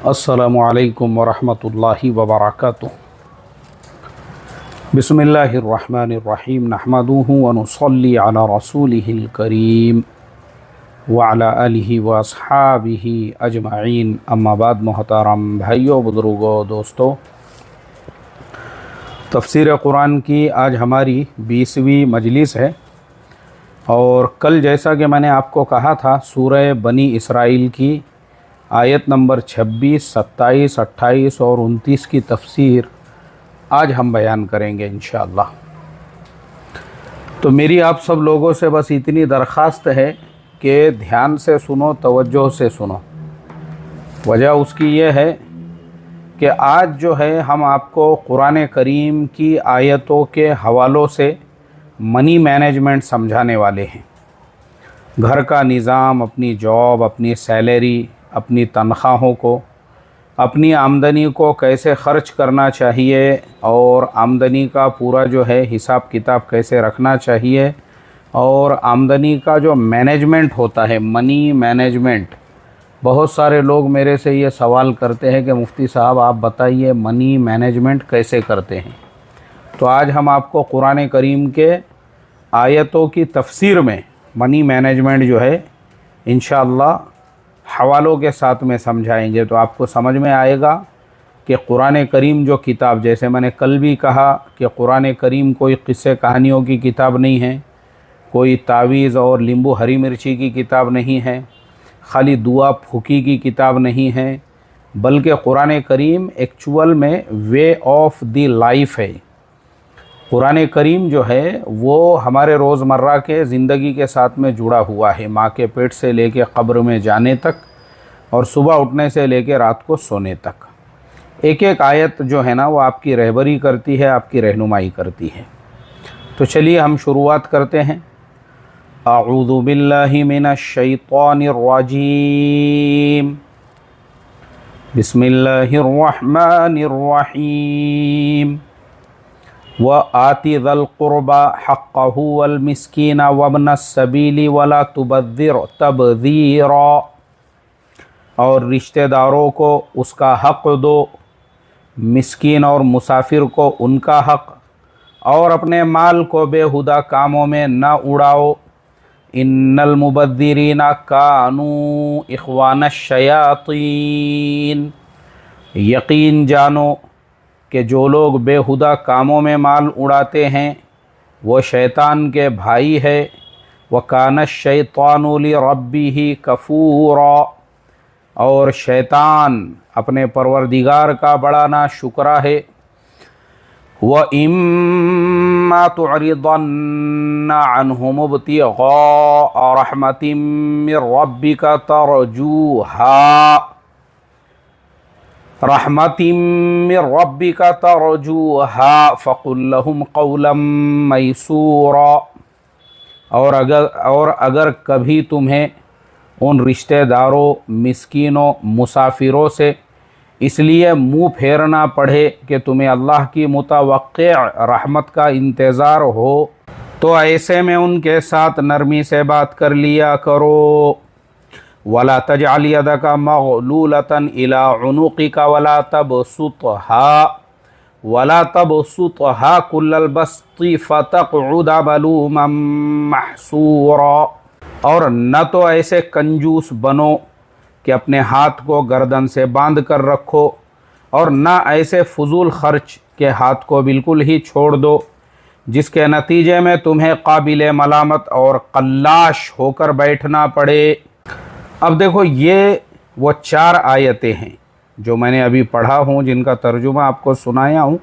अस्सलामु अलैकुम वरहमतुल्लाहि वबरकातुहू। बिस्मिल्लाहिर्रहमानिर्रहीम। नहमदुहु व नुसल्ली अला रसूलिहिल करीम व अला आलिहि व अस्हाबिहि अजमईन। अम्मा बाद, मोहतरम भाइयों, बुज़ुर्गों, दोस्तों, तफ़सीर कुरान की आज हमारी 20वीं मजलिस है। और कल जैसा कि मैंने आपको कहा था, सूरह बनी इसराइल की आयत नंबर 26, 27, 28 और 29 की तफसीर आज हम बयान करेंगे इंशाअल्लाह। तो मेरी आप सब लोगों से बस इतनी दरख्वास्त है कि ध्यान से सुनो, तवज्जो से सुनो। वजह उसकी ये है कि आज जो है हम आपको कुरान करीम की आयतों के हवालों से मनी मैनेजमेंट समझाने वाले हैं। घर का निज़ाम, अपनी जॉब, अपनी सैलरी, अपनी तनख्वाहों को, अपनी आमदनी को कैसे ख़र्च करना चाहिए और आमदनी का पूरा जो है हिसाब किताब कैसे रखना चाहिए, और आमदनी का जो मैनेजमेंट होता है, मनी मैनेजमेंट। बहुत सारे लोग मेरे से ये सवाल करते हैं कि मुफ्ती साहब आप बताइए मनी मैनेजमेंट कैसे करते हैं। तो आज हम आपको कुरान करीम के आयतों की तफसीर में मनी मैनेजमेंट जो है इंशाअल्लाह हवालों के साथ में समझाएंगे। तो आपको समझ में आएगा कि कुरान करीम जो किताब, जैसे मैंने कल भी कहा कि कुरान करीम कोई किस्से कहानियों की किताब नहीं है, कोई तावीज़ और नींबू हरी मिर्ची की किताब नहीं है, खाली दुआ फूकी की किताब नहीं है, बल्कि कुरान करीम एक्चुअल में वे ऑफ द लाइफ है। कुरान करीम जो है वो हमारे रोज़मर्रा के ज़िंदगी के साथ में जुड़ा हुआ है, माँ के पेट से लेके कब्र में जाने तक और सुबह उठने से लेके रात को सोने तक। एक एक आयत जो है ना वो आपकी रहबरी करती है, आपकी रहनुमाई करती है। तो चलिए हम शुरुआत करते हैं। अऊज़ु बिल्लाहि मिनश शैतानिर रजीम। बिस्मिल्लाहिर रहमानिर रहीम। व आति ज़ल क़ुरबा हक़्क़हु वल मिस्कीना वब्नस सबीली वला तुबद्दिर तबदीरा। और रिश्तेदारों को उसका हक़ दो, मिस्कीन और मुसाफिर को उनका हक़, और अपने माल को बेहुदा कामों में न उड़ाओ। इन्नल मुबद्दिरीना कानू इख़वानश शयातीन। यकीन जानो कि जो लोग बेहुदा कामों में माल उड़ाते हैं वो शैतान के भाई है। व कानश शैतानु लिरब्बिही कफूरा। और शैतान अपने परवरदिगार का बड़ा ना शुक्रा है। व इम्मा तुअरिदन्ना अन्हुम इब्तिग़ाअ रहमतिम मिर रब्बिका तरजूहा। रहमतिम मिर रब्बिका तरजूहा फ़क़ुल लहुम क़ौलन मयसूरा। और अगर कभी तुम्हें उन रिश्तेदारों, मिस्कीनों, मुसाफिरों से इसलिए मुँह फेरना पड़े कि तुम्हें अल्लाह की मुतवक्किअ रहमत का इंतज़ार हो, तो ऐसे में उनके साथ नरमी से बात कर लिया करो। वला तजअल यदका मग़लूलतन इला उनुक़िका वला तबसुतहा कुल्लल बस्ति फ़तक़उद मलूमन महसूरा। और न तो ऐसे कंजूस बनो कि अपने हाथ को गर्दन से बांध कर रखो, और न ऐसे फजूल खर्च के हाथ को बिल्कुल ही छोड़ दो जिसके नतीजे में तुम्हें काबिल मलामत और कल्लाश होकर बैठना पड़े। अब देखो, ये वो 4 आयतें हैं जो मैंने अभी पढ़ा हूँ, जिनका तर्जुमा आपको सुनाया हूँ।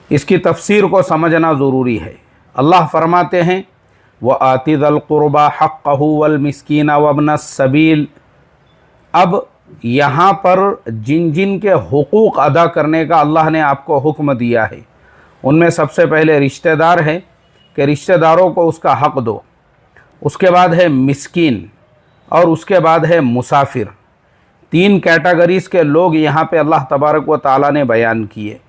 इसकी तफसीर को समझना ज़रूरी है। अल्लाह फरमाते हैं व आति ज़ल क़ुरबा हक़्क़हु वल मिस्कीना वब्नस सबील। अब यहाँ पर जिन जिन के हुकूक़ अदा करने का अल्लाह ने आपको हुक्म दिया है, उनमें सबसे पहले रिश्तेदार है कि रिश्तेदारों को उसका हक़ दो। उसके बाद है मिस्कीन, और उसके बाद है मुसाफिर। 3 कैटेगरीज़ के लोग यहाँ पे अल्लाह तबारक व ताला ने बयान किए।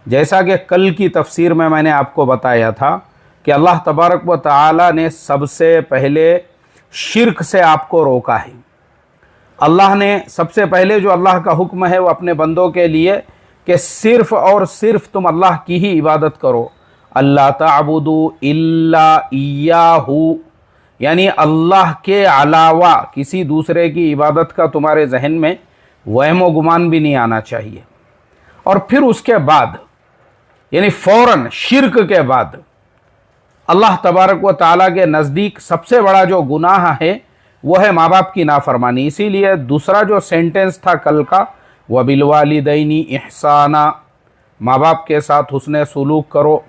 जैसा कि कल की तफसीर में मैंने आपको बताया था कि अल्लाह तबारक व ताला ने सबसे पहले शिर्क से आपको रोका है। अल्लाह ने सबसे पहले जो अल्लाह का हुक्म है वो अपने बंदों के लिए कि सिर्फ़ और सिर्फ तुम अल्लाह की ही इबादत करो। अल्लाह ताबुदू इल्ला इय्याहू, यानी अल्लाह के अलावा किसी दूसरे की इबादत का तुम्हारे जहन में वहम व गुमान भी नहीं आना चाहिए। और फिर उसके बाद यानी फ़ौरन शिर्क के बाद अल्लाह तबारक व ताला के नज़दीक सबसे बड़ा जो गुनाह है वो है माँ बाप की नाफरमानी। इसीलिए दूसरा जो सेंटेंस था कल का, व बिलवालिदैनी इहसाना, माँ बाप के साथ हुस्ने सलूक करो।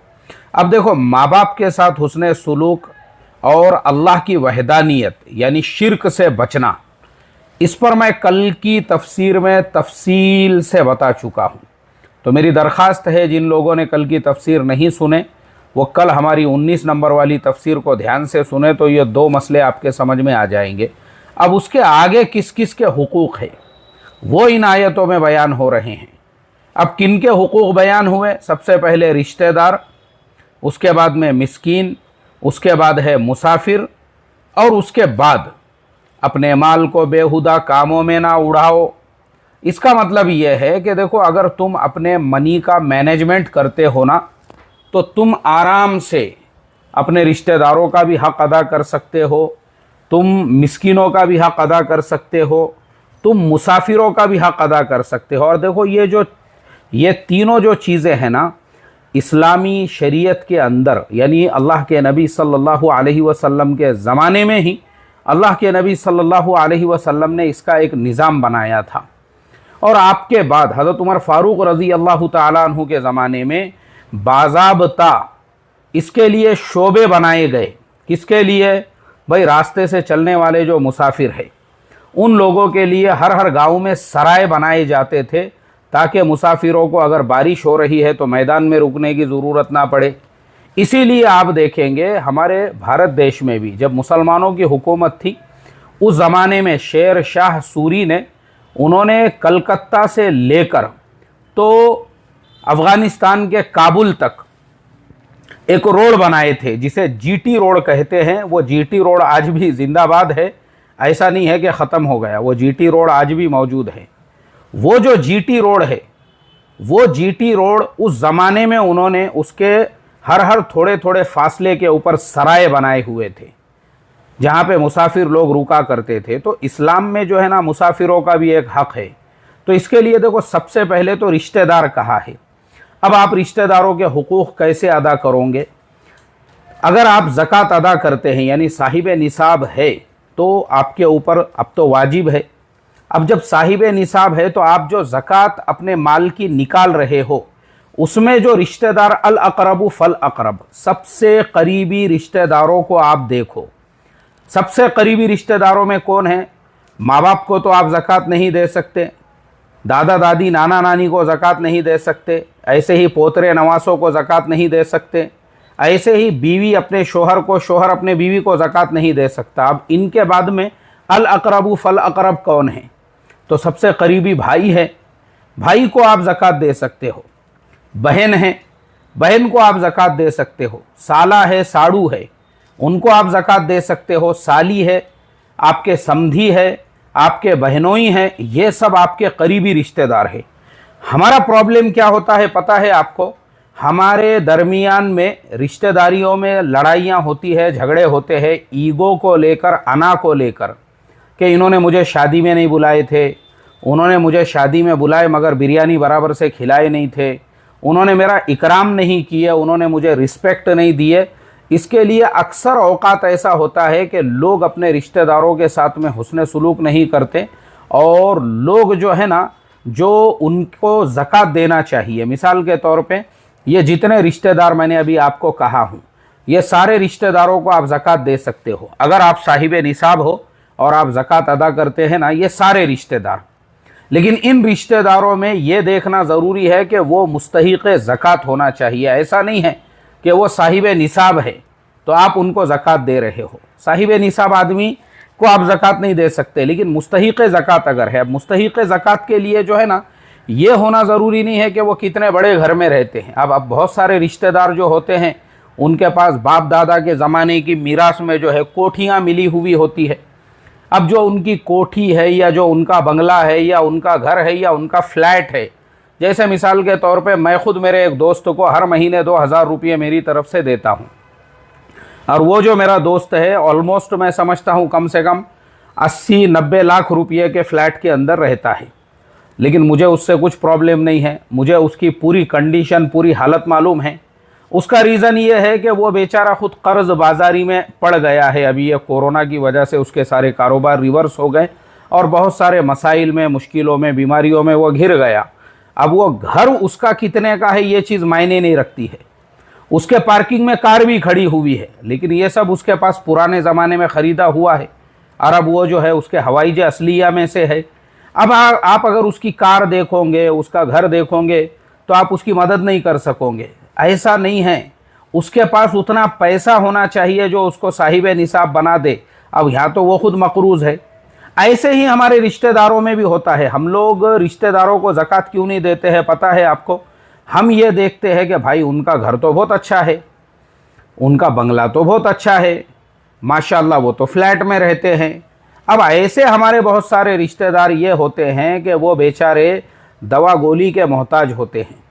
अब देखो, माँ बाप के साथ हुस्ने सलूक और अल्लाह की वहदानियत यानी शिर्क से बचना, इस पर मैं कल की तफसीर में तफसील से बता चुका हूँ। तो मेरी दरख्वास्त है जिन लोगों ने कल की तफसीर नहीं सुने वो कल हमारी 19 नंबर वाली तफसीर को ध्यान से सुने, तो ये दो मसले आपके समझ में आ जाएंगे। अब उसके आगे किस किस के हुकूक़ है वो इन आयतों में बयान हो रहे हैं। अब किन के हुकूक़ बयान हुए? सबसे पहले रिश्तेदार, उसके बाद में मिस्कीन, उसके बाद है मुसाफिर, और उसके बाद अपने माल को बेहुदा कामों में ना उड़ाओ। इसका मतलब यह है कि देखो, अगर तुम अपने मनी का मैनेजमेंट करते हो ना, तो तुम आराम से अपने रिश्तेदारों का भी हक़ अदा कर सकते हो, तुम मिस्किनों का भी हक़ अदा कर सकते हो, तुम मुसाफिरों का भी हक़ अदा कर सकते हो। और देखो, ये तीनों जो चीज़ें हैं ना, इस्लामी शरीयत के अंदर यानी अल्लाह के नबी सल्लल्लाहु अलैहि वसल्लम के ज़माने में ही अल्लाह के नबी सल्लल्लाहु अलैहि वसल्लम ने इसका एक निज़ाम बनाया था। और आपके बाद हज़रत उमर फ़ारूक रज़ी अल्लाह ताला अन्हु के ज़माने में बाज़ाब्ता इसके लिए शोबे बनाए गए। किसके लिए? भाई, रास्ते से चलने वाले जो मुसाफिर हैं उन लोगों के लिए हर हर गांव में सराय बनाए जाते थे, ताकि मुसाफिरों को अगर बारिश हो रही है तो मैदान में रुकने की ज़रूरत ना पड़े। इसीलिए आप देखेंगे हमारे भारत देश में भी जब मुसलमानों की हुकूमत थी, उस ज़माने में शेर शाह सूरी ने उन्होंने कलकत्ता से लेकर तो अफ़गानिस्तान के काबुल तक एक रोड बनाए थे जिसे जीटी रोड कहते हैं। वो जीटी रोड आज भी जिंदाबाद है, ऐसा नहीं है कि ख़त्म हो गया, वो जीटी रोड आज भी मौजूद है। वो जो जीटी रोड है, वो जीटी रोड उस ज़माने में उन्होंने उसके हर हर थोड़े थोड़े फासले के ऊपर सराय बनाए हुए थे जहाँ पे मुसाफिर लोग रुका करते थे। तो इस्लाम में जो है ना, मुसाफिरों का भी एक हक़ है। तो इसके लिए देखो, सबसे पहले तो रिश्तेदार कहा है। अब आप रिश्तेदारों के हुकूक़ कैसे अदा करोगे? अगर आप ज़कात अदा करते हैं यानी साहिब निसाब है तो आपके ऊपर अब तो वाजिब है। अब जब साहिब निसाब है तो आप जो ज़कात अपने माल की निकाल रहे हो उसमें जो रिश्तेदार अल अक़रबु फ़ल अक़रब, सबसे करीबी रिश्तेदारों को आप देखो। सबसे करीबी रिश्तेदारों में कौन है? माँ बाप को तो आप ज़कात नहीं दे सकते, दादा दादी नाना नानी को ज़कात नहीं दे सकते, ऐसे ही पोतरे नवासों को ज़कात नहीं दे सकते, ऐसे ही बीवी अपने शोहर को, शोहर अपने बीवी को ज़कात नहीं दे सकता। अब इनके बाद में अल अक़रबु फ़ल अक़रब कौन है? तो सबसे करीबी भाई है, भाई को आप ज़कात दे सकते हो। बहन है, बहन को आप ज़कात दे सकते हो। साला है, साड़ू है, उनको आप ज़कात दे सकते हो। साली है, आपके समधी है, आपके बहनोई हैं, ये सब आपके करीबी रिश्तेदार हैं। हमारा प्रॉब्लम क्या होता है पता है आपको? हमारे दरमियान में रिश्तेदारियों में लड़ाइयाँ होती है, झगड़े होते हैं ईगो को लेकर, अना को लेकर, कि इन्होंने मुझे शादी में नहीं बुलाए थे, उन्होंने मुझे शादी में बुलाए मगर बिरयानी बराबर से खिलाए नहीं थे, उन्होंने मेरा इकराम नहीं किया, उन्होंने मुझे रिस्पेक्ट नहीं दिए। इसके लिए अक्सर औकात ऐसा होता है कि लोग अपने रिश्तेदारों के साथ में हुस्न सलूक नहीं करते, और लोग जो है ना, जो उनको ज़कात देना चाहिए, मिसाल के तौर पे ये जितने रिश्तेदार मैंने अभी आपको कहा हूँ, ये सारे रिश्तेदारों को आप ज़कात दे सकते हो अगर आप साहिब निसाब हो और आप ज़कात अदा करते हैं ना, ये सारे रिश्तेदार। लेकिन इन रिश्तेदारों में ये देखना ज़रूरी है कि वो मुस्तहिक़ ज़कात होना चाहिए। ऐसा नहीं है कि वो साहिब निसाब है तो आप उनको ज़कात दे रहे हो। साहिब निसाब आदमी को आप ज़कात नहीं दे सकते, लेकिन मुस्तहिक़ ज़कात अगर है, अब मुस्तहिक़ ज़कात के लिए जो है ना, ये होना ज़रूरी नहीं है कि वो कितने बड़े घर में रहते हैं। अब बहुत सारे रिश्तेदार जो होते हैं उनके पास बाप दादा के ज़माने की मीरास में जो है कोठियाँ मिली हुई होती है। अब जो उनकी कोठी है या जो उनका बंगला है या उनका घर है या उनका फ्लैट है, जैसे मिसाल के तौर पे मैं खुद मेरे एक दोस्त को हर महीने 2000 रुपये मेरी तरफ से देता हूँ, और वो जो मेरा दोस्त है ऑलमोस्ट मैं समझता हूँ कम से कम 80-90 लाख रुपये के फ्लैट के अंदर रहता है, लेकिन मुझे उससे कुछ प्रॉब्लम नहीं है। मुझे उसकी पूरी कंडीशन, पूरी हालत मालूम है। उसका रीज़न ये है कि वो बेचारा खुद कर्ज बाजारी में पड़ गया है। अभी ये कोरोना की वजह से उसके सारे कारोबार रिवर्स हो गए और बहुत सारे मसाइल में, मुश्किलों में, बीमारियों में वो घिर गया। अब वो घर उसका कितने का है ये चीज़ मायने नहीं रखती है। उसके पार्किंग में कार भी खड़ी हुई है, लेकिन ये सब उसके पास पुराने ज़माने में ख़रीदा हुआ है, और अब वो जो है उसके हवाईज असलिया में से है। अब आप अगर उसकी कार देखोगे, उसका घर देखोगे, तो आप उसकी मदद नहीं कर सकोगे। ऐसा नहीं है, उसके पास उतना पैसा होना चाहिए जो उसको साहिब निसाब बना दे। अब यहाँ तो वो खुद मकरूज़ है। ऐसे ही हमारे रिश्तेदारों में भी होता है। हम लोग रिश्तेदारों को ज़कात क्यों नहीं देते हैं पता है आपको? हम ये देखते हैं कि भाई उनका घर तो बहुत अच्छा है, उनका बंगला तो बहुत अच्छा है, माशाल्लाह वो तो फ्लैट में रहते हैं। अब ऐसे हमारे बहुत सारे रिश्तेदार ये होते हैं कि वो बेचारे दवा गोली के मोहताज होते हैं।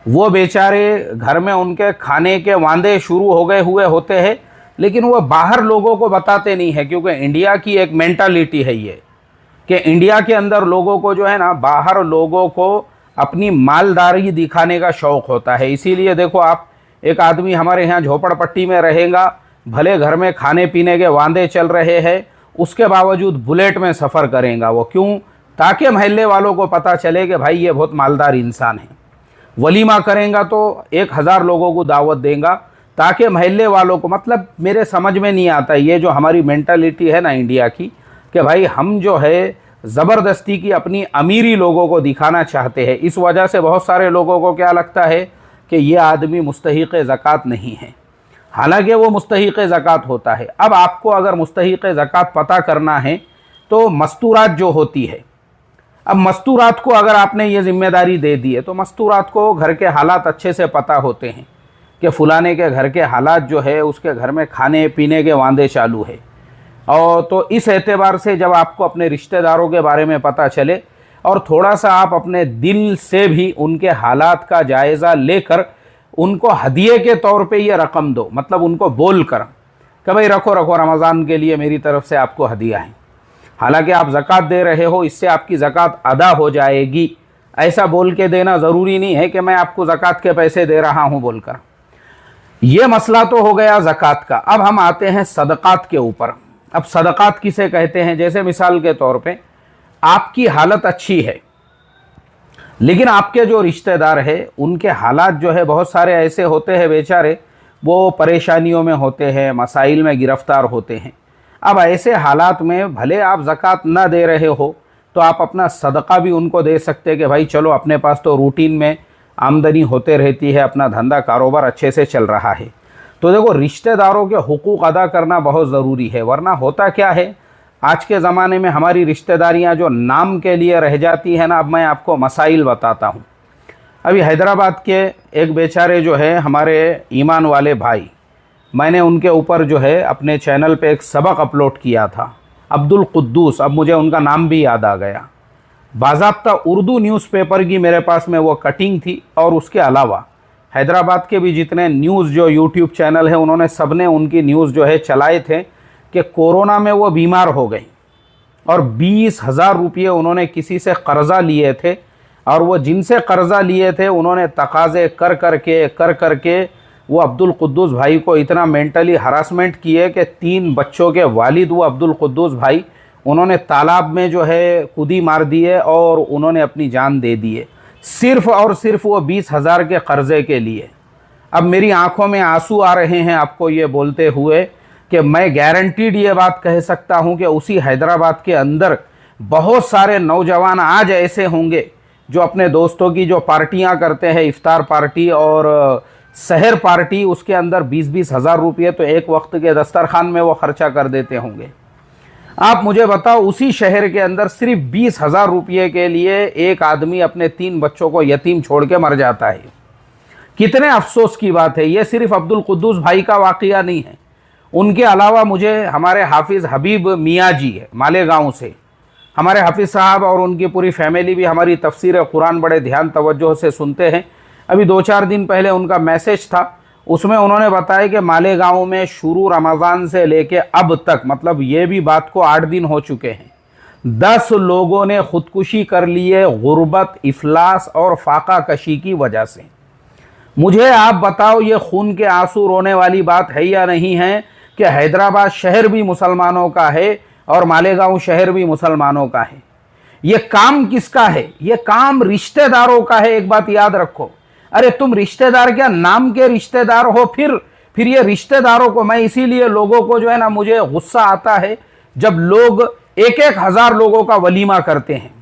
वो बेचारे घर में उनके खाने के वांदे शुरू हो गए हुए होते हैं, लेकिन वो बाहर लोगों को बताते नहीं है, क्योंकि इंडिया की एक मेंटालिटी है ये कि इंडिया के अंदर लोगों को जो है ना, बाहर लोगों को अपनी मालदारी दिखाने का शौक़ होता है। इसीलिए देखो आप, एक आदमी हमारे यहाँ झोपड़पट्टी में रहेगा, भले घर में खाने पीने के वांदे चल रहे हैं, उसके बावजूद बुलेट में सफ़र करेगा। वो क्यों? ताकि महल्ले वालों को पता चले कि भाई ये बहुत मालदार इंसान है। वलीमा करेगा तो 1000 लोगों को दावत देगा, ताकि महल्ले वालों को, मतलब मेरे समझ में नहीं आता ये जो हमारी मेंटालिटी है ना इंडिया की, कि भाई हम जो है ज़बरदस्ती की अपनी अमीरी लोगों को दिखाना चाहते हैं। इस वजह से बहुत सारे लोगों को क्या लगता है कि ये आदमी मुस्तहिक़ ज़कात नहीं है, हालांकि वो मुस्तहिक़ ज़कात होता है। अब आपको अगर मुस्तहिक़ ज़कात पता करना है तो मस्तूरात जो होती है, अब मस्तूरात को अगर आपने ये ज़िम्मेदारी दे दी है तो मस्तूरात को घर के हालात अच्छे से पता होते हैं कि फ़लाने के घर के हालात जो है, उसके घर में खाने पीने के वांदे चालू है। और तो इस एतबार से जब आपको अपने रिश्तेदारों के बारे में पता चले और थोड़ा सा आप अपने दिल से भी उनके हालात का जायज़ा लेकर उनको हदिये के तौर पे ये रकम दो, मतलब उनको बोल कर कि भाई रखो रखो, रमज़ान के लिए मेरी तरफ से आपको हदिया है। हालांकि आप ज़कात दे रहे हो, इससे आपकी ज़कात अदा हो जाएगी, ऐसा बोल के देना ज़रूरी नहीं है कि मैं आपको ज़कात के पैसे दे रहा हूँ बोलकर। ये मसला तो हो गया ज़कात का। अब हम आते हैं सदक़ात के ऊपर। अब सदक़ात किसे कहते हैं? जैसे मिसाल के तौर पे आपकी हालत अच्छी है, लेकिन आपके जो रिश्तेदार हैं उनके हालात जो है बहुत सारे ऐसे होते हैं, बेचारे वो परेशानियों में होते हैं, मसाइल में गिरफ़्तार होते हैं। अब ऐसे हालात में भले आप ज़कात ना दे रहे हो तो आप अपना सदक़ा भी उनको दे सकते हैं कि भाई चलो, अपने पास तो रूटीन में आमदनी होते रहती है, अपना धंधा कारोबार अच्छे से चल रहा है। तो देखो, रिश्तेदारों के हुकूक अदा करना बहुत ज़रूरी है, वरना होता क्या है आज के ज़माने में हमारी रिश्तेदारियां जो नाम के लिए रह जाती हैं ना। अब मैं आपको मसाइल बताता हूँ। अभी हैदराबाद के एक बेचारे जो है हमारे ईमान वाले भाई, मैंने उनके ऊपर जो है अपने चैनल पे एक सबक अपलोड किया था, अब्दुल कुद्दूस, अब मुझे उनका नाम भी याद आ गया। बाज़ाब्ता उर्दू न्यूज़पेपर की मेरे पास में वो कटिंग थी, और उसके अलावा हैदराबाद के भी जितने न्यूज़ जो यूट्यूब चैनल है उन्होंने सब ने उनकी न्यूज़ जो है चलाए थे कि कोरोना में वो बीमार हो गई और 20,000 रुपये उन्होंने किसी से कर्ज़ा लिए थे, और वो जिनसे कर्ज़ा लिए थे उन्होंने तकाज़े कर करके वो अब्दुल कुद्दूस भाई को इतना मेंटली हरासमेंट किए कि 3 बच्चों के वालिद वो अब्दुल कुद्दूस भाई, उन्होंने तालाब में जो है कूदी मार दिए और उन्होंने अपनी जान दे दिए, सिर्फ़ और सिर्फ वो 20,000 के कर्ज़े के लिए। अब मेरी आंखों में आंसू आ रहे हैं आपको ये बोलते हुए कि मैं गारंटीड ये बात कह सकता हूँ कि उसी हैदराबाद के अंदर बहुत सारे नौजवान आज ऐसे होंगे जो अपने दोस्तों की जो पार्टियाँ करते हैं, इफ्तार पार्टी और सहर पार्टी, उसके अंदर 20-20 हज़ार रुपये तो एक वक्त के दस्तरखान में वो ख़र्चा कर देते होंगे। आप मुझे बताओ, उसी शहर के अंदर सिर्फ 20,000 रुपये के लिए एक आदमी अपने 3 बच्चों को यतीम छोड़ के मर जाता है। कितने अफसोस की बात है। ये सिर्फ अब्दुल कुद्दूस भाई का वाक़या नहीं है, उनके अलावा मुझे हमारे हाफिज़ हबीब मियाँ जी है मालेगांव से, हमारे हाफिज़ साहब और उनकी पूरी फैमिली भी हमारी तफसीर कुरान बड़े ध्यान तवज्जो से सुनते हैं। अभी 2-4 दिन पहले उनका मैसेज था, उसमें उन्होंने बताया कि मालेगांव में शुरू रमज़ान से लेके अब तक, मतलब ये भी बात को 8 दिन हो चुके हैं, 10 लोगों ने ख़ुदकुशी कर लिए गुर्बत, इफलास और फाका कशी की वजह से। मुझे आप बताओ ये खून के आंसू रोने वाली बात है या नहीं है कि हैदराबाद शहर भी मुसलमानों का है और मालेगांव शहर भी मुसलमानों का है। ये काम किसका है? ये काम रिश्तेदारों का है। एक बात याद रखो, अरे तुम रिश्तेदार क्या, नाम के रिश्तेदार हो। फिर ये रिश्तेदारों को, मैं इसीलिए लोगों को जो है ना, मुझे गुस्सा आता है जब लोग 1-1 हज़ार लोगों का वलीमा करते हैं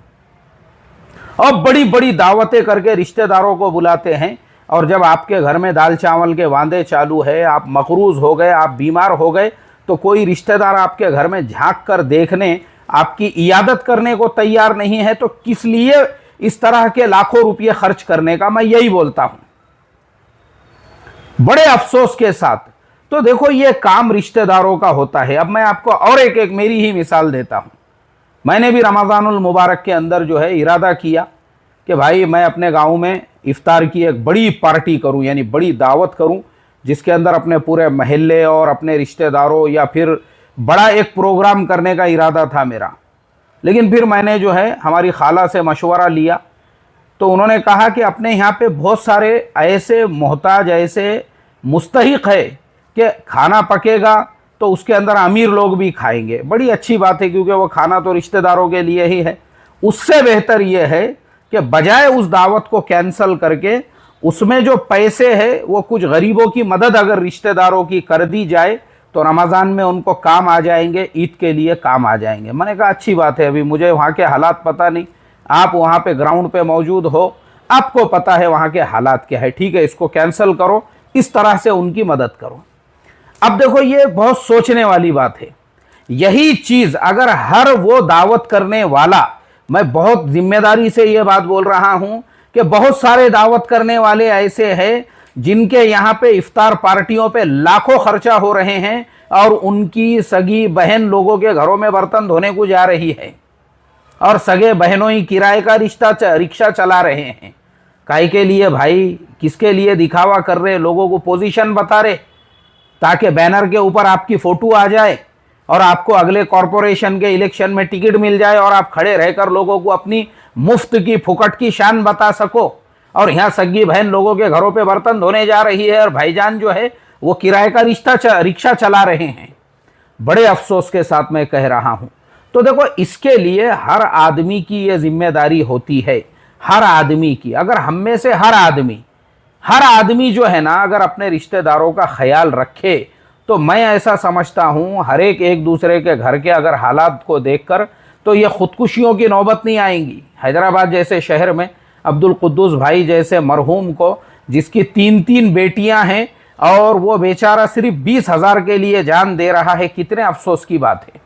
और बड़ी बड़ी दावतें करके रिश्तेदारों को बुलाते हैं, और जब आपके घर में दाल चावल के वांदे चालू है, आप मकरूज हो गए, आप बीमार हो गए, तो कोई रिश्तेदार आपके घर में झांक कर देखने, आपकी इयादत करने को तैयार नहीं है, तो किस लिए इस तरह के लाखों रुपये खर्च करने का? मैं यही बोलता हूं बड़े अफसोस के साथ। तो देखो ये काम रिश्तेदारों का होता है। अब मैं आपको और एक मेरी ही मिसाल देता हूं। मैंने भी रमज़ानुल मुबारक के अंदर जो है इरादा किया कि भाई मैं अपने गांव में इफ्तार की एक बड़ी पार्टी करूं, यानी बड़ी दावत करूं, जिसके अंदर अपने पूरे महल्ले और अपने रिश्तेदारों, या फिर बड़ा एक प्रोग्राम करने का इरादा था मेरा। लेकिन फिर मैंने जो है हमारी खाला से मशवरा लिया, तो उन्होंने कहा कि अपने यहाँ पे बहुत सारे ऐसे मोहताज, ऐसे मुस्तहिक है कि खाना पकेगा तो उसके अंदर अमीर लोग भी खाएंगे। बड़ी अच्छी बात है, क्योंकि वो खाना तो रिश्तेदारों के लिए ही है। उससे बेहतर ये है कि बजाय उस दावत को कैंसल करके उसमें जो पैसे है वो कुछ गरीबों की मदद अगर रिश्तेदारों की कर दी जाए तो रमज़ान में उनको काम आ जाएंगे, ईद के लिए काम आ जाएंगे। मैंने कहा अच्छी बात है, अभी मुझे वहाँ के हालात पता नहीं, आप वहाँ पे ग्राउंड पे मौजूद हो, आपको पता है वहाँ के हालात क्या है, ठीक है इसको कैंसिल करो, इस तरह से उनकी मदद करो। अब देखो ये बहुत सोचने वाली बात है। यही चीज़ अगर हर वो दावत करने वाला, मैं बहुत जिम्मेदारी से ये बात बोल रहा हूँ कि बहुत सारे दावत करने वाले ऐसे हैं जिनके यहाँ पे इफ्तार पार्टियों पे लाखों खर्चा हो रहे हैं और उनकी सगी बहन लोगों के घरों में बर्तन धोने को जा रही है और सगे बहनों ही किराए का रिक्शा चला रहे हैं। काहे के लिए भाई? किसके लिए दिखावा कर रहे? लोगों को पोजीशन बता रहे ताकि बैनर के ऊपर आपकी फ़ोटो आ जाए और आपको अगले कॉरपोरेशन के इलेक्शन में टिकट मिल जाए और आप खड़े रहकर लोगों को अपनी मुफ्त की फुकट की शान बता सको। और यहाँ सगी बहन लोगों के घरों पे बर्तन धोने जा रही है और भाईजान जो है वो किराए का रिक्शा चला रहे हैं। बड़े अफसोस के साथ मैं कह रहा हूँ। तो देखो इसके लिए हर आदमी की ये जिम्मेदारी होती है, हर आदमी की। अगर हम में से हर आदमी जो है ना, अगर अपने रिश्तेदारों का ख्याल रखे, तो मैं ऐसा समझता हूँ हर एक दूसरे के घर के अगर हालात को देखकर तो ये खुदकुशियों की नौबत नहीं आएंगी। हैदराबाद जैसे शहर में अब्दुल कुद्दूस भाई जैसे मरहूम को, जिसकी 3 बेटियां हैं और वो बेचारा सिर्फ 20,000 के लिए जान दे रहा है, कितने अफसोस की बात है।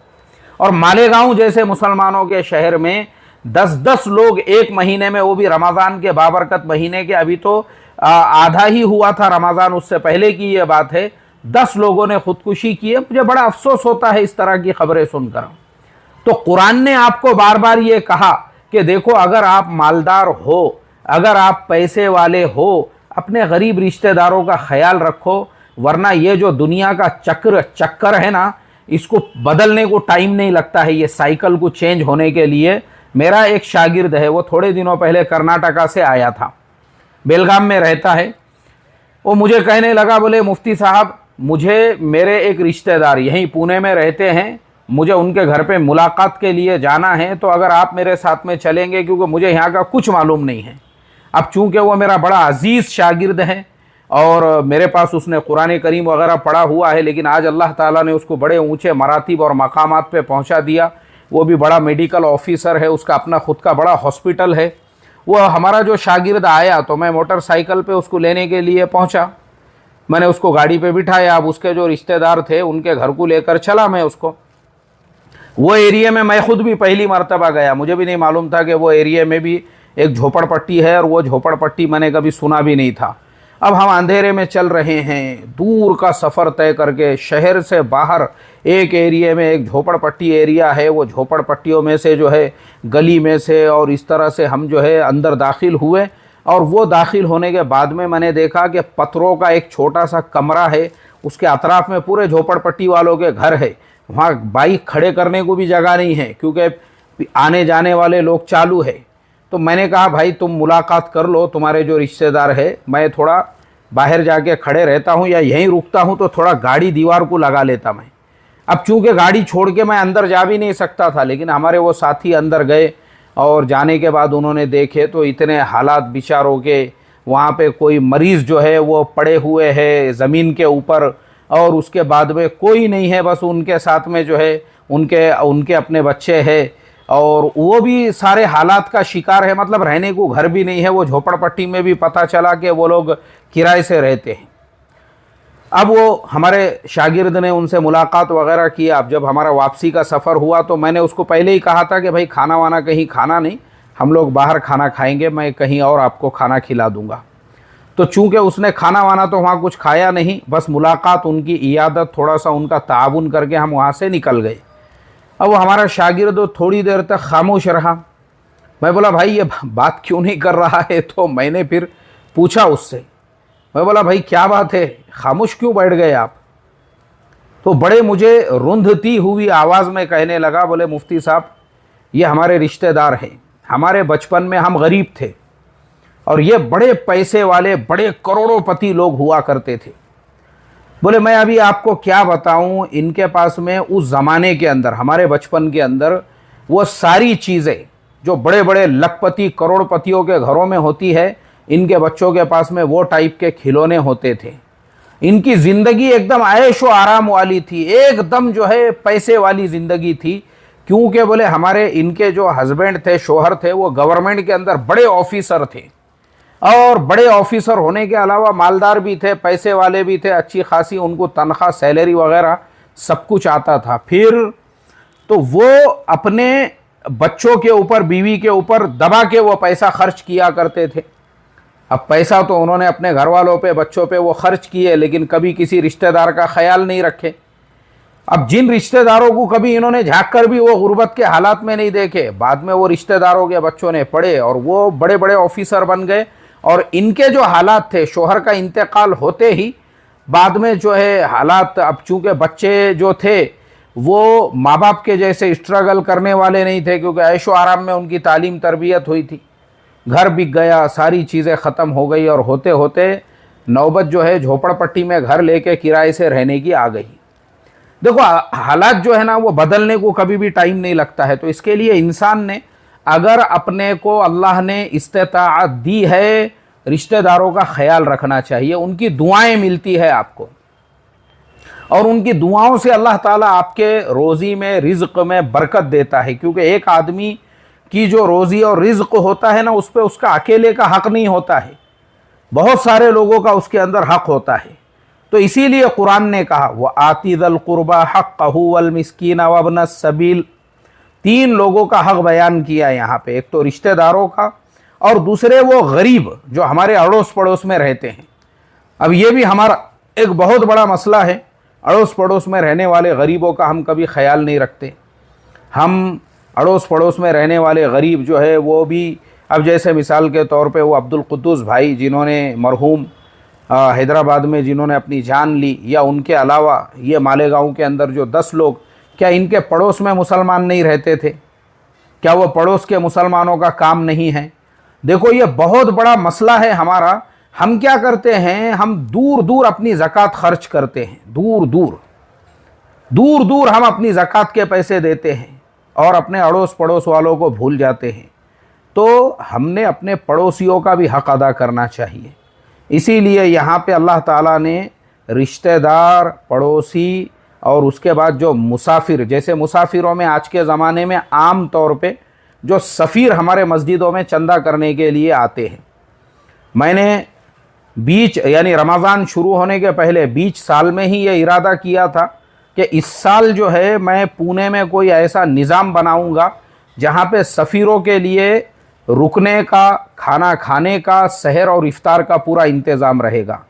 और मालेगांव जैसे मुसलमानों के शहर में 10-10 लोग एक महीने में, वो भी रमज़ान के बाबरकत महीने के, अभी तो आधा ही हुआ था रमज़ान, उससे पहले की ये बात है, 10 लोगों ने खुदकुशी की है। मुझे बड़ा अफसोस होता है इस तरह की खबरें सुनकर। तो कुरान ने आपको बार बार ये कहा कि देखो अगर आप मालदार हो, अगर आप पैसे वाले हो, अपने गरीब रिश्तेदारों का ख्याल रखो, वरना ये जो दुनिया का चक्कर है ना, इसको बदलने को टाइम नहीं लगता है, ये साइकिल को चेंज होने के लिए। मेरा एक शागिर्द है, वो थोड़े दिनों पहले कर्नाटका से आया था, बेलगाम में रहता है। वो मुझे कहने लगा, बोले मुफ्ती साहब मुझे मेरे एक रिश्तेदार यहीं पुणे में रहते हैं, मुझे उनके घर पे मुलाकात के लिए जाना है, तो अगर आप मेरे साथ में चलेंगे, क्योंकि मुझे यहाँ का कुछ मालूम नहीं है। अब चूँकि वो मेरा बड़ा अजीज़ शागिर्द है और मेरे पास उसने कुरान करीम वगैरह पढ़ा हुआ है, लेकिन आज अल्लाह ताला ने उसको बड़े ऊंचे मरातिब और मकामात पे पहुंचा दिया। वो भी बड़ा मेडिकल ऑफिसर है, उसका अपना खुद का बड़ा हॉस्पिटल है। वो हमारा जो शागिर्द आया तो मैं मोटरसाइकिल पे उसको लेने के लिए पहुंचा, मैंने उसको गाड़ी पे बिठाया। अब उसके जो रिश्तेदार थे उनके घर को लेकर चला मैं उसको। वो एरिया में मैं खुद भी पहली मर्तबा गया, मुझे भी नहीं मालूम था कि वो एरिया में भी एक झोपड़पट्टी है और वो झोपड़पट्टी मैंने कभी सुना भी नहीं था। अब हम अंधेरे में चल रहे हैं, दूर का सफ़र तय करके शहर से बाहर एक एरिया में, एक झोपड़पट्टी एरिया है, वो झोपड़पट्टियों में से जो है गली में से और इस तरह से हम जो है अंदर दाखिल हुए। और वो दाखिल होने के बाद में मैंने देखा कि पत्थरों का एक छोटा सा कमरा है, उसके अतराफ़ में पूरे झोपड़पट्टी वालों के घर है। वहाँ बाइक खड़े करने को भी जगह नहीं है क्योंकि आने जाने वाले लोग चालू है। तो मैंने कहा भाई तुम मुलाकात कर लो, तुम्हारे जो रिश्तेदार है, मैं थोड़ा बाहर जाके खड़े रहता हूँ या यहीं रुकता हूँ, तो थोड़ा गाड़ी दीवार को लगा लेता मैं। अब चूँकि गाड़ी छोड़ के मैं अंदर जा भी नहीं सकता था, लेकिन हमारे वो साथी अंदर गए और जाने के बाद उन्होंने देखे तो इतने हालात बेचारों के, वहाँ पे कोई मरीज़ जो है वो पड़े हुए है ज़मीन के ऊपर, और उसके बाद में कोई नहीं है, बस उनके साथ में जो है उनके अपने बच्चे हैं और वो भी सारे हालात का शिकार है। मतलब रहने को घर भी नहीं है, वो झोपड़पट्टी में भी पता चला कि वो लोग किराए से रहते हैं। अब वो हमारे शागिर्द ने उनसे मुलाकात वगैरह किया। अब जब हमारा वापसी का सफ़र हुआ तो मैंने उसको पहले ही कहा था कि भाई खाना वाना कहीं खाना नहीं, हम लोग बाहर खाना खाएंगे, मैं कहीं और आपको खाना खिला दूंगा। तो चूँकि उसने खाना वाना तो वहाँ कुछ खाया नहीं, बस मुलाकात, उनकी इयादत, थोड़ा सा उनका ताउन करके हम वहाँ से निकल गए। अब वो हमारा शागिर्द थोड़ी देर तक खामोश रहा। मैं बोला भाई ये बात क्यों नहीं कर रहा है, तो मैंने फिर पूछा उससे, मैं बोला भाई क्या बात है, खामोश क्यों बैठ गए आप? तो बड़े मुझे रुंधती हुई आवाज़ में कहने लगा, बोले मुफ्ती साहब ये हमारे रिश्तेदार हैं, हमारे बचपन में हम गरीब थे और ये बड़े पैसे वाले, बड़े करोड़ोंपति लोग हुआ करते थे। बोले मैं अभी आपको क्या बताऊं, इनके पास में उस ज़माने के अंदर, हमारे बचपन के अंदर, वो सारी चीज़ें जो बड़े बड़े लखपति करोड़पतियों के घरों में होती है, इनके बच्चों के पास में वो टाइप के खिलौने होते थे। इनकी ज़िंदगी एकदम ऐशो आराम वाली थी, एकदम जो है पैसे वाली ज़िंदगी थी। क्योंकि बोले हमारे इनके जो हस्बैंड थे, शोहर थे, वो गवर्नमेंट के अंदर बड़े ऑफिसर थे और बड़े ऑफिसर होने के अलावा मालदार भी थे, पैसे वाले भी थे, अच्छी खासी उनको तनख्वाह, सैलरी वगैरह सब कुछ आता था। फिर तो वो अपने बच्चों के ऊपर, बीवी के ऊपर दबा के वो पैसा खर्च किया करते थे। अब पैसा तो उन्होंने अपने घर वालों पे, बच्चों पे वो खर्च किए, लेकिन कभी किसी रिश्तेदार का ख्याल नहीं रखे। अब जिन रिश्तेदारों को कभी इन्होंने झाँक कर भी वो गुर्बत के हालात में नहीं देखे, बाद में वो रिश्तेदारों के बच्चों ने पढ़े और वो बड़े बड़े ऑफिसर बन गए। और इनके जो हालात थे, शोहर का इंतकाल होते ही बाद में जो है हालात, अब चूँकि बच्चे जो थे वो माँ बाप के जैसे स्ट्रगल करने वाले नहीं थे, क्योंकि ऐशो आराम में उनकी तालीम तरबियत हुई थी। घर बिक गया, सारी चीज़ें ख़त्म हो गई और होते होते नौबत जो है झोपड़पट्टी में घर लेके किराए से रहने की आ गई। देखो हालात जो है ना वो बदलने को कभी भी टाइम नहीं लगता है। तो इसके लिए इंसान ने, अगर अपने को अल्लाह ने इस्तिताअत दी है, रिश्तेदारों का ख्याल रखना चाहिए। उनकी दुआएं मिलती है आपको और उनकी दुआओं से अल्लाह ताला आपके रोज़ी में, रिज़्क़ में बरकत देता है। क्योंकि एक आदमी की जो रोज़ी और रिज़्क़ होता है ना, उस पर उसका अकेले का हक़ नहीं होता है, बहुत सारे लोगों का उसके अंदर हक़ होता है। तो इसीलिए कुरान ने कहा वह आती ज़ल क़ुरबा हक़्क़हु वल मिस्कीन वब्न सबील, 3 लोगों का हक़ बयान किया यहाँ पे। एक तो रिश्तेदारों का और दूसरे वो गरीब जो हमारे अड़ोस पड़ोस में रहते हैं। अब ये भी हमारा एक बहुत बड़ा मसला है, अड़ोस पड़ोस में रहने वाले गरीबों का हम कभी ख्याल नहीं रखते। हम अड़ोस पड़ोस में रहने वाले गरीब जो है वो भी, अब जैसे मिसाल के तौर पे वो अब्दुल कुद्दूस भाई जिन्होंने, मरहूम हैदराबाद में जिन्होंने अपनी जान ली, या उनके अलावा ये मालेगांव के अंदर जो 10 लोग, क्या इनके पड़ोस में मुसलमान नहीं रहते थे? क्या वो पड़ोस के मुसलमानों का काम नहीं है? देखो ये बहुत बड़ा मसला है हमारा। हम क्या करते हैं, हम दूर दूर अपनी ज़कात खर्च करते हैं, दूर दूर हम अपनी ज़कात के पैसे देते हैं और अपने अड़ोस पड़ोस वालों को भूल जाते हैं। तो हमने अपने पड़ोसियों का भी हक़ अदा करना चाहिए। इसीलिए यहाँ पे अल्लाह ताला ने रिश्तेदार, पड़ोसी और उसके बाद जो मुसाफिर, जैसे मुसाफिरों में आज के ज़माने में आम तौर पे जो सफ़ीर हमारे मस्जिदों में चंदा करने के लिए आते हैं, मैंने बीच यानी रमज़ान शुरू होने के पहले बीच साल में ही ये इरादा किया था कि इस साल जो है मैं पुणे में कोई ऐसा निज़ाम बनाऊंगा जहाँ पे सफ़ीरों के लिए रुकने का, खाना खाने का, सहर और इफ्तार का पूरा इंतज़ाम रहेगा।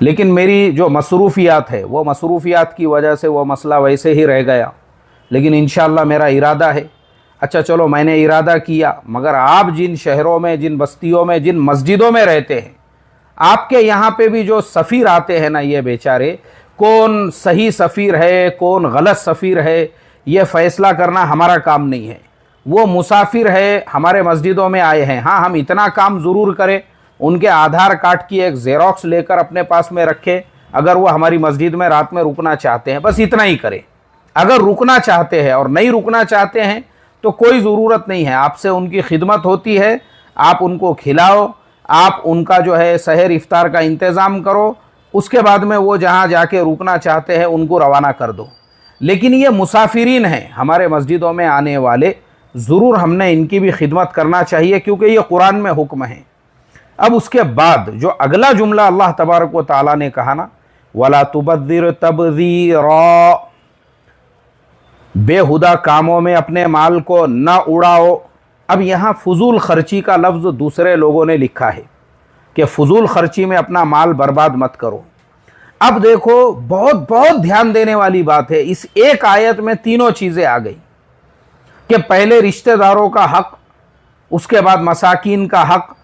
लेकिन मेरी जो मसरूफ़ियात है वो मसरूफ़ियात की वजह से वो मसला वैसे ही रह गया। लेकिन इंशाअल्लाह मेरा इरादा है, अच्छा चलो मैंने इरादा किया, मगर आप जिन शहरों में, जिन बस्तियों में, जिन मस्जिदों में रहते हैं, आपके यहाँ पे भी जो सफ़ीर आते हैं ना, ये बेचारे, कौन सही सफ़ीर है कौन गलत सफ़ीर है ये फ़ैसला करना हमारा काम नहीं है। वो मुसाफिर है, हमारे मस्जिदों में आए हैं, हाँ हम इतना काम ज़रूर करें, उनके आधार कार्ड की एक ज़ेरॉक्स लेकर अपने पास में रखें अगर वो हमारी मस्जिद में रात में रुकना चाहते हैं, बस इतना ही करें। अगर रुकना चाहते हैं और नहीं रुकना चाहते हैं तो कोई ज़रूरत नहीं है, आपसे उनकी खिदमत होती है, आप उनको खिलाओ, आप उनका जो है सहर इफ्तार का इंतज़ाम करो, उसके बाद में वो जहाँ जाके रुकना चाहते हैं उनको रवाना कर दो। लेकिन ये मुसाफिरीन हैं हमारे मस्जिदों में आने वाले, ज़रूर हमने इनकी भी खिदमत करना चाहिए क्योंकि ये कुरान में हुक्म है। अब उसके बाद जो अगला जुमला अल्लाह तबारक व तआला ने कहा ना, वला तुबद्दिर तबदीरा, बेहुदा कामों में अपने माल को न उड़ाओ। अब यहाँ फजूल खर्ची का लफ्ज़ दूसरे लोगों ने लिखा है कि फजूल खर्ची में अपना माल बर्बाद मत करो। अब देखो बहुत बहुत ध्यान देने वाली बात है, इस एक आयत में तीनों चीज़ें आ गई कि पहले रिश्तेदारों का हक, उसके बाद मसाकीन का हक,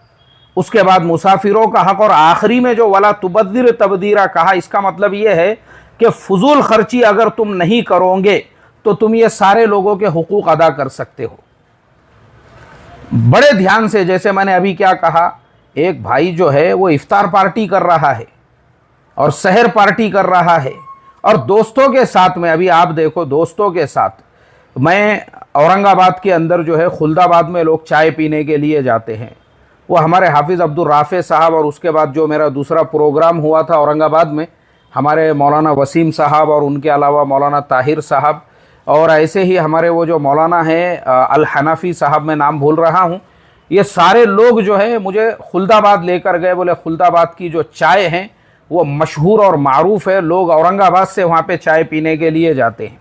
उसके बाद मुसाफिरों का हक, और आखिरी में जो वला तुबद्दिर तबदीरा कहा, इसका मतलब ये है कि फजूल खर्ची अगर तुम नहीं करोगे तो तुम ये सारे लोगों के हुकूक अदा कर सकते हो। बड़े ध्यान से, जैसे मैंने अभी क्या कहा, एक भाई जो है वो इफ्तार पार्टी कर रहा है और सहर पार्टी कर रहा है और दोस्तों के साथ में, अभी आप देखो दोस्तों के साथ, मैं औरंगाबाद के अंदर जो है खुल्दाबाद में लोग चाय पीने के लिए जाते हैं, वो हमारे हाफिज़ अब्दुल राफ़े साहब, और उसके बाद जो मेरा दूसरा प्रोग्राम हुआ था औरंगाबाद में, हमारे मौलाना वसीम साहब और उनके अलावा मौलाना ताहिर साहब, और ऐसे ही हमारे वो जो मौलाना हैं अल हनफ़ी साहब, मैं नाम भूल रहा हूँ, ये सारे लोग जो है मुझे खुल्दाबाद लेकर गए। बोले खुल्दाबाद की जो चाय हैं वो मशहूर और मारूफ़ है, लोग औरंगाबाद से वहाँ पे चाय पीने के लिए जाते हैं।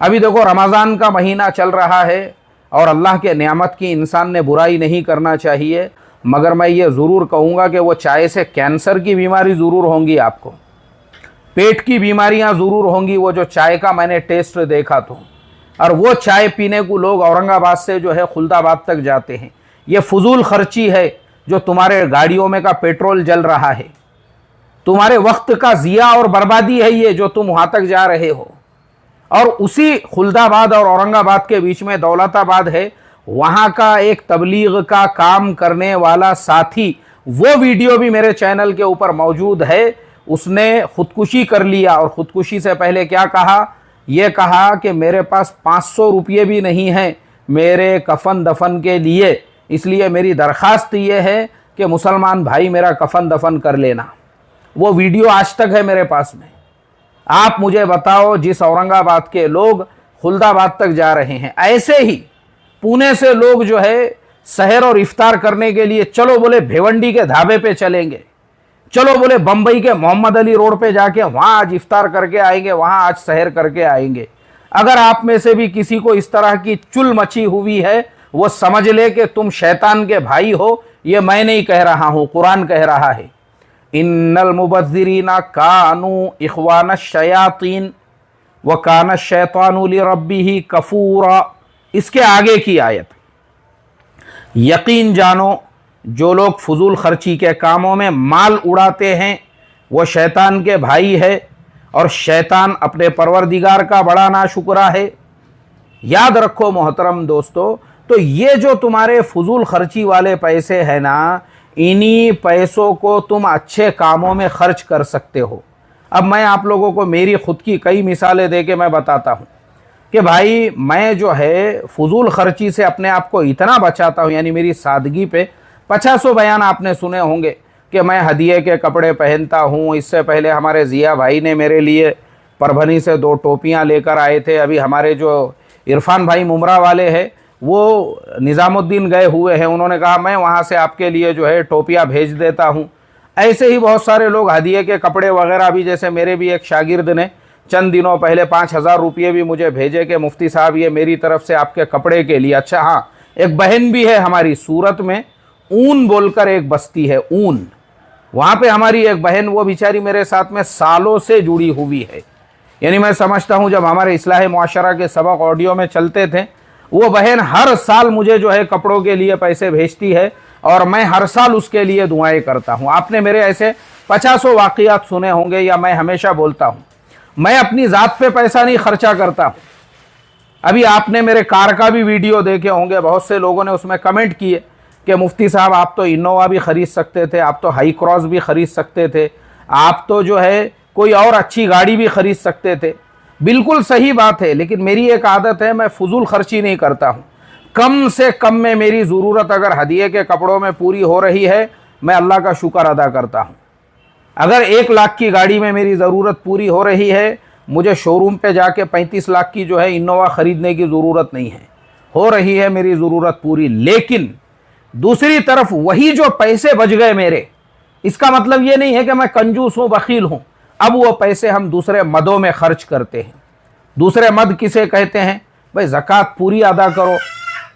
अभी देखो रमज़ान का महीना चल रहा है और अल्लाह के नियामत की इंसान ने बुराई नहीं करना चाहिए, मगर मैं ये ज़रूर कहूँगा कि वो चाय से कैंसर की बीमारी ज़रूर होंगी, आपको पेट की बीमारियां ज़रूर होंगी, वो जो चाय का मैंने टेस्ट देखा तो। और वो चाय पीने को लोग औरंगाबाद से जो है खुल्दाबाद तक जाते हैं। ये फजूल खर्ची है जो तुम्हारे गाड़ियों में का पेट्रोल जल रहा है, तुम्हारे वक्त का ज़िया और बर्बादी है ये जो तुम वहाँ तक जा रहे हो। और उसी खुल्दाबाद और औरंगाबाद के बीच में दौलताबाद है, वहाँ का एक तबलीग का काम करने वाला साथी, वो वीडियो भी मेरे चैनल के ऊपर मौजूद है, उसने ख़ुदकुशी कर लिया। और ख़ुदकुशी से पहले क्या कहा, ये कहा कि मेरे पास 500 रुपये भी नहीं हैं मेरे कफन दफन के लिए, इसलिए मेरी दरख्वास्त ये है कि मुसलमान भाई मेरा कफन दफन कर लेना। वो वीडियो आज तक है मेरे पास में। आप मुझे बताओ, जिस औरंगाबाद के लोग खुल्दाबाद तक जा रहे हैं, ऐसे ही पुणे से लोग जो है सहर और इफ्तार करने के लिए, चलो बोले भिवंडी के ढाबे पे चलेंगे, चलो बोले बम्बई के मोहम्मद अली रोड पे जाके वहाँ आज इफ्तार करके आएंगे, वहाँ आज सहर करके आएंगे। अगर आप में से भी किसी को इस तरह की चुल मची हुई है, वो समझ ले कि तुम शैतान के भाई हो। ये मैं नहीं कह रहा हूँ, कुरान कह रहा है, इन्नल मुबज़्ज़िरीना कानू इख्वान शयातीन व कान शैतानु लिरब्बिही कफूरा। इसके आगे की आयत, यकीन जानो जो लोग फजूल खर्ची के कामों में माल उड़ाते हैं वो शैतान के भाई है और शैतान अपने परवरदिगार का बड़ा नाशुक्रा है। याद रखो मोहतरम दोस्तों, तो ये जो तुम्हारे फजूल खर्ची वाले पैसे हैं ना, इन्हीं पैसों को तुम अच्छे कामों में खर्च कर सकते हो। अब मैं आप लोगों को मेरी ख़ुद की कई मिसालें दे के मैं बताता हूँ कि भाई मैं जो है फजूल खर्ची से अपने आप को इतना बचाता हूँ, यानी मेरी सादगी पे 50 बयान आपने सुने होंगे कि मैं हदिये के कपड़े पहनता हूँ। इससे पहले हमारे ज़िया भाई ने मेरे लिए परभनी से 2 टोपियाँ लेकर आए थे। अभी हमारे जो इरफान भाई मुमरा वाले हैं वो निज़ामुद्दीन गए हुए हैं, उन्होंने कहा मैं वहाँ से आपके लिए जो है टोपियाँ भेज देता हूँ। ऐसे ही बहुत सारे लोग हदिये के कपड़े वगैरह भी, जैसे मेरे भी एक शागिर्द ने चंद दिनों पहले 5000 रुपये भी मुझे भेजे कि मुफ्ती साहब ये मेरी तरफ से आपके कपड़े के लिए। अच्छा हाँ, एक बहन भी है हमारी सूरत में, ऊन बोलकर एक बस्ती है, ऊन। वहाँ पे हमारी एक बहन, वो बेचारी मेरे साथ में सालों से जुड़ी हुई है। यानी मैं समझता हूँ जब हमारे इस्लाह मुआशरा के सबक ऑडियो में चलते थे, वो बहन हर साल मुझे जो है कपड़ों के लिए पैसे भेजती है और मैं हर साल उसके लिए दुआएं करता हूँ। आपने मेरे ऐसे 50 वाक़ियात सुने होंगे, या मैं हमेशा बोलता हूँ मैं अपनी ज़ात पे पैसा नहीं खर्चा करता हूँ। अभी आपने मेरे कार का भी वीडियो देखे होंगे, बहुत से लोगों ने उसमें कमेंट किए कि मुफ्ती साहब आप तो इनोवा भी ख़रीद सकते थे, आप तो हाई क्रॉस भी ख़रीद सकते थे, आप तो जो है कोई और अच्छी गाड़ी भी ख़रीद सकते थे। बिल्कुल सही बात है, लेकिन मेरी एक आदत है, मैं फजूल खर्ची नहीं करता हूँ। कम से कम में मेरी ज़रूरत अगर हदिये के कपड़ों में पूरी हो रही है, मैं अल्लाह का शुक्र अदा करता हूँ। अगर 1 लाख की गाड़ी में मेरी ज़रूरत पूरी हो रही है, मुझे शोरूम पे जाके 35 लाख की जो है इनोवा ख़रीदने की ज़रूरत नहीं है, हो रही है मेरी ज़रूरत पूरी। लेकिन दूसरी तरफ वही जो पैसे बच गए मेरे, इसका मतलब ये नहीं है कि मैं कंजूस हूँ, बखील हूँ। अब वो पैसे हम दूसरे मदों में खर्च करते हैं। दूसरे मद किसे कहते हैं? भाई ज़कात पूरी अदा करो,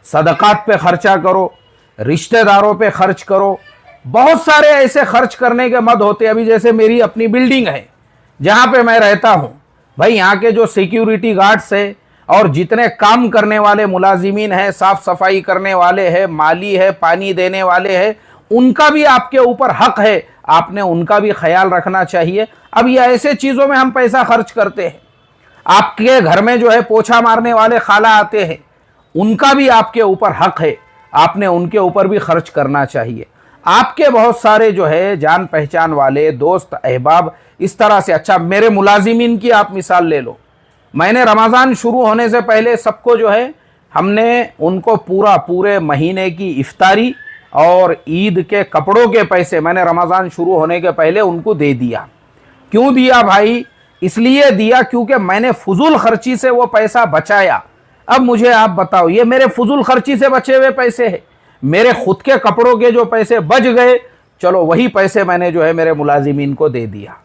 सदक़ात पे खर्चा करो, रिश्तेदारों पे खर्च करो, बहुत सारे ऐसे खर्च करने के मद होते हैं। अभी जैसे मेरी अपनी बिल्डिंग है जहाँ पे मैं रहता हूँ, भाई यहाँ के जो सिक्योरिटी गार्ड्स है और जितने काम करने वाले मुलाजिमीन हैं, साफ़ सफाई करने वाले हैं, माली है, पानी देने वाले हैं, उनका भी आपके ऊपर हक है, आपने उनका भी ख्याल रखना चाहिए। अब ये ऐसे चीज़ों में हम पैसा खर्च करते हैं। आपके घर में जो है पोछा मारने वाले खाला आते हैं, उनका भी आपके ऊपर हक है, आपने उनके ऊपर भी खर्च करना चाहिए। आपके बहुत सारे जो है जान पहचान वाले दोस्त अहबाब इस तरह से, अच्छा मेरे मुलाजिमीन की आप मिसाल ले लो, मैंने रमज़ान शुरू होने से पहले सबको जो है हमने उनको पूरे महीने की इफ्तारी और ईद के कपड़ों के पैसे मैंने रमज़ान शुरू होने के पहले उनको दे दिया। क्यों दिया भाई? इसलिए दिया क्योंकि मैंने फजूल खर्ची से वो पैसा बचाया। अब मुझे आप बताओ, ये मेरे फजूल खर्ची से बचे हुए पैसे हैं, मेरे खुद के कपड़ों के जो पैसे बच गए, चलो वही पैसे मैंने जो है मेरे मुलाजिमीन को दे दिया।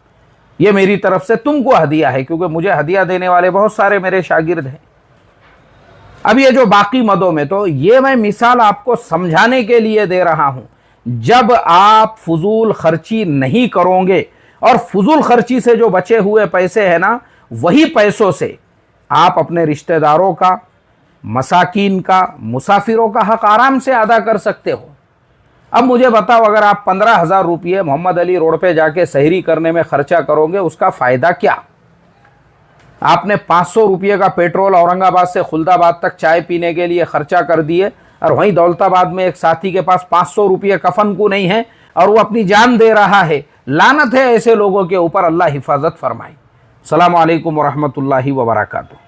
ये मेरी तरफ से तुमको हदिया है, क्योंकि मुझे हदिया देने वाले बहुत सारे मेरे शागिर्द हैं। अब ये जो बाकी मदों में, तो ये मैं मिसाल आपको समझाने के लिए दे रहा हूं। जब आप फजूल खर्ची नहीं करोगे और फजूल खर्ची से जो बचे हुए पैसे हैं ना, वही पैसों से आप अपने रिश्तेदारों का, मसाकीन का, मुसाफिरों का हक आराम से अदा कर सकते हो। अब मुझे बताओ, अगर आप 15,000 रुपये मोहम्मद अली रोड पे जाके सहरी करने में खर्चा करोगे, उसका फ़ायदा क्या? आपने 500 रुपये का पेट्रोल औरंगाबाद से खुलदाबाद तक चाय पीने के लिए खर्चा कर दिए, और वहीं दौलताबाद में एक साथी के पास 500 रुपये कफन को नहीं है और वो अपनी जान दे रहा है। लानत है ऐसे लोगों के ऊपर, अल्लाह हिफाजत फरमाए। अस्सलामु अलैकुम वरहमतुल्लाहि वबरकातुहू।